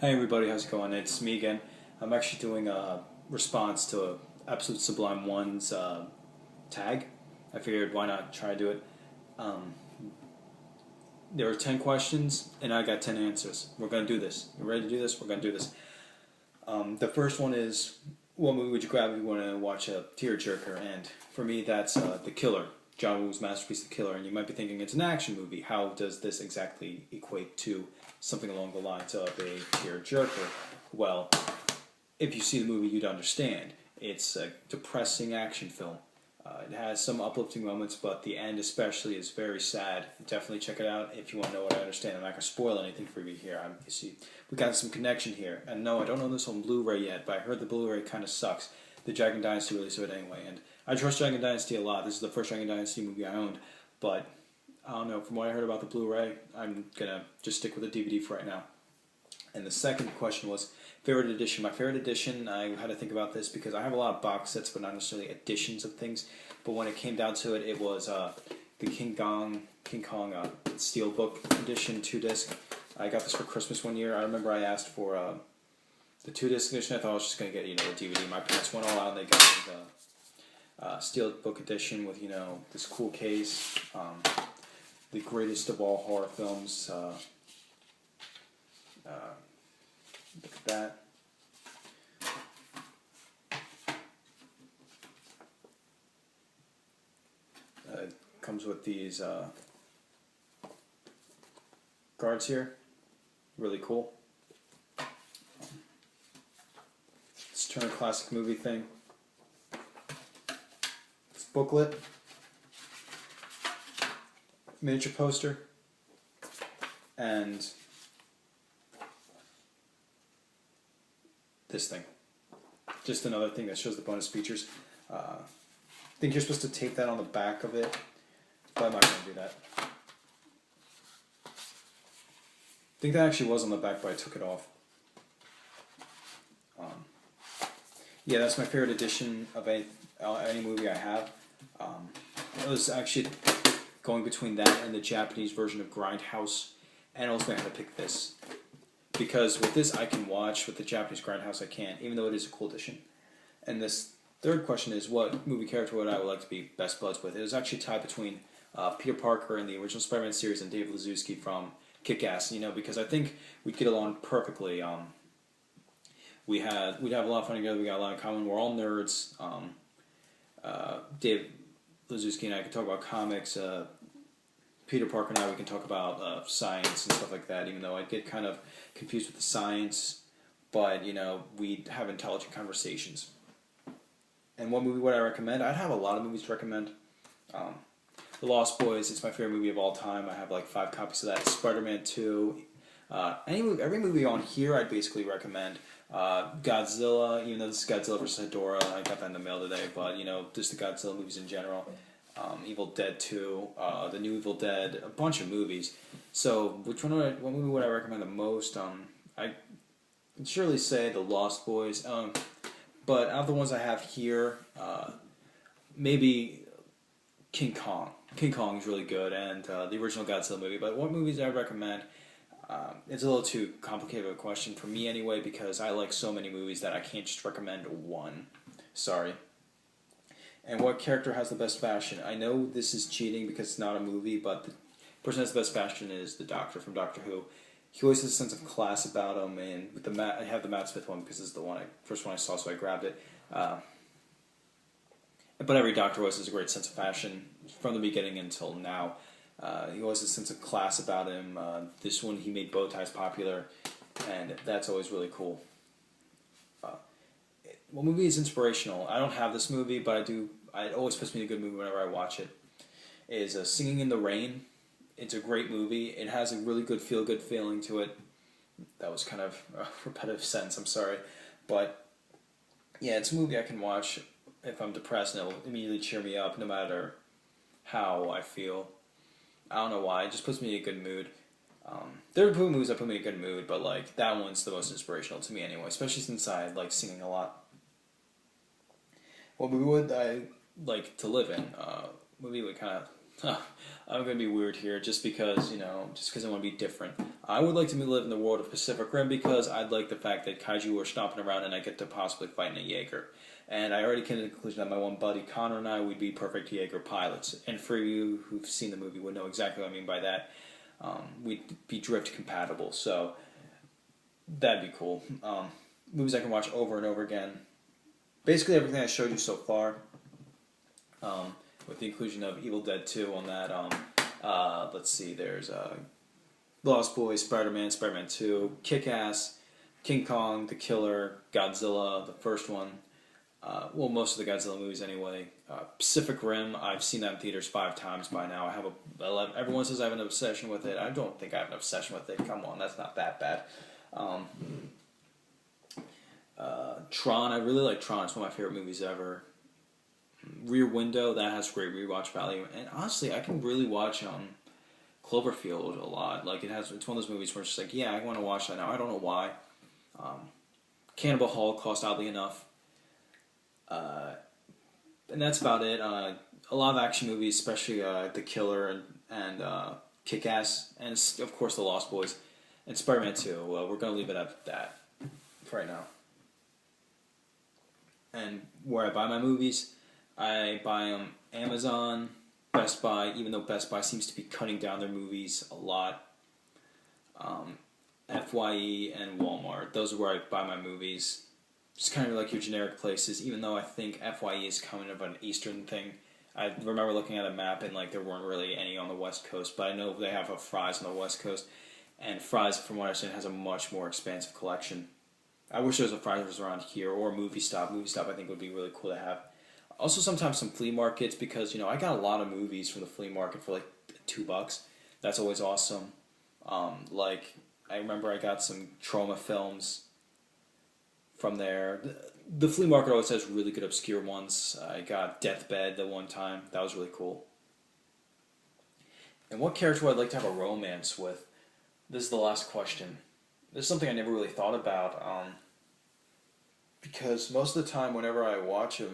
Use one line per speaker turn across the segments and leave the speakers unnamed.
Hey everybody, how's it going? It's me again. I'm actually doing a response to Absolute Sublime One's tag. I figured why not try to do it. Um, there were 10 questions and I got 10 answers. We're going to do this. You ready to do this? We're going to do this. The first one is, what movie would you grab if you want to watch a tearjerker? And for me, that's The Killer. John Woo's masterpiece, The Killer. And you might be thinking it's an action movie. How does this exactly equate to something along the lines of a tearjerker? Well, if you see the movie, you'd understand. It's a depressing action film. It has some uplifting moments, but the end especially is very sad. Definitely check it out if you want to know what I understand. I'm not going to spoil anything for you here. You see, we got some connection here. And no, I don't own this on Blu-ray yet, but I heard the Blu-ray kind of sucks. The Dragon Dynasty released it anyway, and I trust Dragon Dynasty a lot. This is the first Dragon Dynasty movie I owned, but I don't know. From what I heard about the Blu-ray, I'm going to just stick with the DVD for right now. And the second question was favorite edition. My favorite edition, I had to think about this because I have a lot of box sets, but not necessarily editions of things. But when it came down to it, it was the King Kong Steelbook edition 2-disc. I got this for Christmas one year. I remember I asked for the 2-disc edition. I thought I was just going to get the DVD. My parents went all out and they got me the Steelbook edition with this cool case, the greatest of all horror films. Look at that. It comes with these guards here. Really cool. It's Turner Classic Movie thing. This booklet. Miniature poster. And this thing. Just another thing that shows the bonus features. I think you're supposed to tape that on the back of it, but I'm not going to do that. I think that actually was on the back, but I took it off. Yeah, that's my favorite edition of any movie I have. It was actually going between that and the Japanese version of Grindhouse, and ultimately I had to pick this. Because with this I can watch, with the Japanese Grindhouse I can't, even though it is a cool edition. And this third question is, what movie character would I like to be best buds with? It was actually tied between Peter Parker in the original Spider-Man series and Dave Lazuski from Kick-Ass, because I think we'd get along perfectly. We'd have a lot of fun together, we got a lot in common, we're all nerds. Dave Lazuski and I could talk about comics, Peter Parker and I, we can talk about science and stuff like that, even though I'd get kind of confused with the science, but, we'd have intelligent conversations. And what movie would I recommend? I'd have a lot of movies to recommend. The Lost Boys, it's my favorite movie of all time. I have like 5 copies of that. Spider-Man 2. Every movie on here I'd basically recommend. Godzilla, even though this is Godzilla vs. Hedorah, I got that in the mail today, but, just the Godzilla movies in general. Evil Dead 2, the new Evil Dead, a bunch of movies. So, what movie would I recommend the most? I can surely say The Lost Boys. But out of the ones I have here, maybe King Kong. King Kong is really good, and the original Godzilla movie. But what movies I recommend? It's a little too complicated of a question for me anyway, because I like so many movies that I can't just recommend one. Sorry. And what character has the best fashion? I know this is cheating because it's not a movie, but the person who has the best fashion is the Doctor from Doctor Who. He always has a sense of class about him, and with I have the Matt Smith one because it's the first one I saw, so I grabbed it. But every Doctor always has a great sense of fashion from the beginning until now. He always has a sense of class about him. This one, he made bow ties popular, and that's always really cool. What movie is inspirational? I don't have this movie, but I do. It always puts me in a good mood whenever I watch it. Is Singing in the Rain. It's a great movie. It has a really good feel-good feeling to it. That was kind of a repetitive sentence, I'm sorry. But, yeah, it's a movie I can watch if I'm depressed, and it'll immediately cheer me up no matter how I feel. I don't know why. It just puts me in a good mood. There are movies that put me in a good mood, but, that one's the most inspirational to me anyway, especially since I like singing a lot. What movie would I like to live in? Movie would kind of I'm gonna be weird here, just because just because I want to be different. I would like to live in the world of Pacific Rim because I'd like the fact that kaiju are stomping around and I get to possibly fight in a Jaeger. And I already came to the conclusion that my one buddy Connor and I would be perfect Jaeger pilots. And for you who've seen the movie would know exactly what I mean by that. We'd be drift compatible, so that'd be cool. Movies I can watch over and over again. Basically everything I showed you so far. With the inclusion of Evil Dead 2 on that. Let's see, there's Lost Boys, Spider-Man, Spider-Man 2, Kick-Ass, King Kong, The Killer, Godzilla, the first one. Well, most of the Godzilla movies anyway. Pacific Rim, I've seen that in theaters 5 times by now. I have everyone says I have an obsession with it. I don't think I have an obsession with it. Come on, that's not that bad. Tron, I really like Tron. It's one of my favorite movies ever. Rear Window, that has great rewatch value. And honestly, I can really watch Cloverfield a lot. Like, it's one of those movies where it's just like, yeah, I want to watch that now. I don't know why. Cannibal Holocaust, oddly enough. And that's about it. A lot of action movies, especially The Killer and Kick-Ass, and of course The Lost Boys, and Spider-Man 2. Well, we're going to leave it at that for right now. And where I buy my movies, I buy them Amazon, Best Buy, even though Best Buy seems to be cutting down their movies a lot. FYE and Walmart. Those are where I buy my movies. Just kind of like your generic places, even though I think FYE is kind of an Eastern thing. I remember looking at a map and there weren't really any on the West Coast, but I know they have a Fry's on the West Coast, and Fry's, from what I understand, has a much more expansive collection. I wish there was a Fry's around here, or a Movie Stop. Movie Stop I think would be really cool to have. Also sometimes some flea markets, because I got a lot of movies from the flea market for $2. That's always awesome. I remember I got some Trauma films from there. The flea market always has really good obscure ones. I got Deathbed the one time. That was really cool. And what character would I like to have a romance with? This is the last question. This is something I never really thought about. Because most of the time whenever I watch a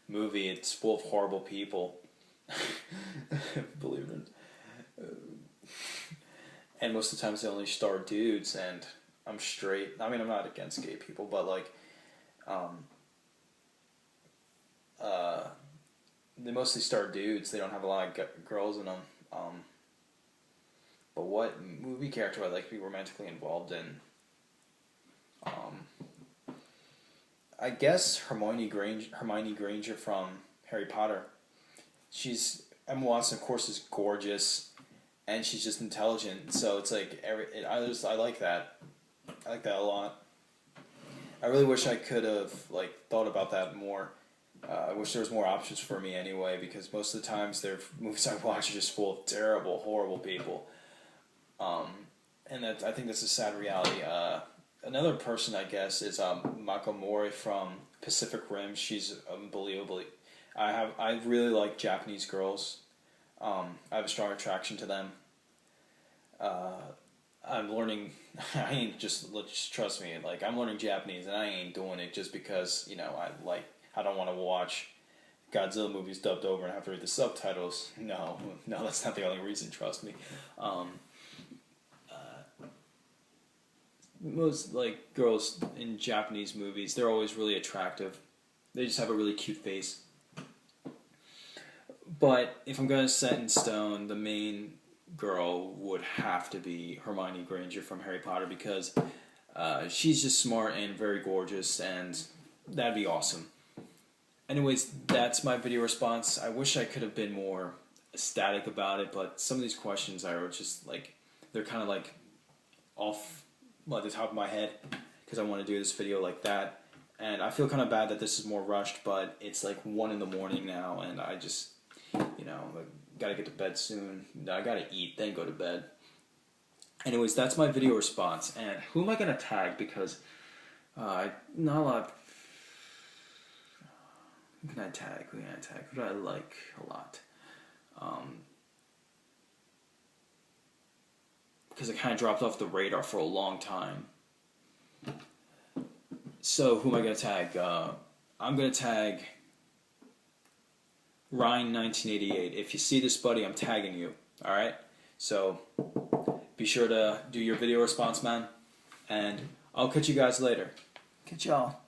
movie, it's full of horrible people. Believe it. And most of the times they only star dudes, and I'm straight. I mean, I'm not against gay people, but they mostly star dudes. They don't have a lot of girls in them. But what movie character would I like to be romantically involved in? I guess Hermione Granger from Harry Potter. Emma Watson, of course, is gorgeous, and she's just intelligent. So it's I like that. I like that a lot. I really wish I could have thought about that more. I wish there was more options for me anyway, because most of the times their movies I watch are just full of terrible, horrible people. And I think that's a sad reality. Another person, I guess, is Mako Mori from Pacific Rim. She's unbelievably. I really like Japanese girls. I have a strong attraction to them. I'm learning. Just trust me. I'm learning Japanese, and I ain't doing it just because I don't want to watch Godzilla movies dubbed over and have to read the subtitles. No, that's not the only reason. Trust me. Most girls in Japanese movies, they're always really attractive. They just have a really cute face. But if I'm gonna set in stone, the main girl would have to be Hermione Granger from Harry Potter, because she's just smart and very gorgeous, and that'd be awesome. Anyways, that's my video response. I wish I could have been more ecstatic about it, but some of these questions are just they're kind of off the top of my head, because I want to do this video like that. And I feel kind of bad that this is more rushed, but it's 1 in the morning now, and I just, gotta get to bed soon. I gotta eat, then go to bed. Anyways, that's my video response. And who am I gonna tag? Because not a lot. Who can I tag? Who do I like a lot? Because it kind of dropped off the radar for a long time. So who am I gonna tag? I'm gonna tag Ryan1988. If you see this, buddy, I'm tagging you. All right. So be sure to do your video response, man. And I'll catch you guys later.
Catch y'all.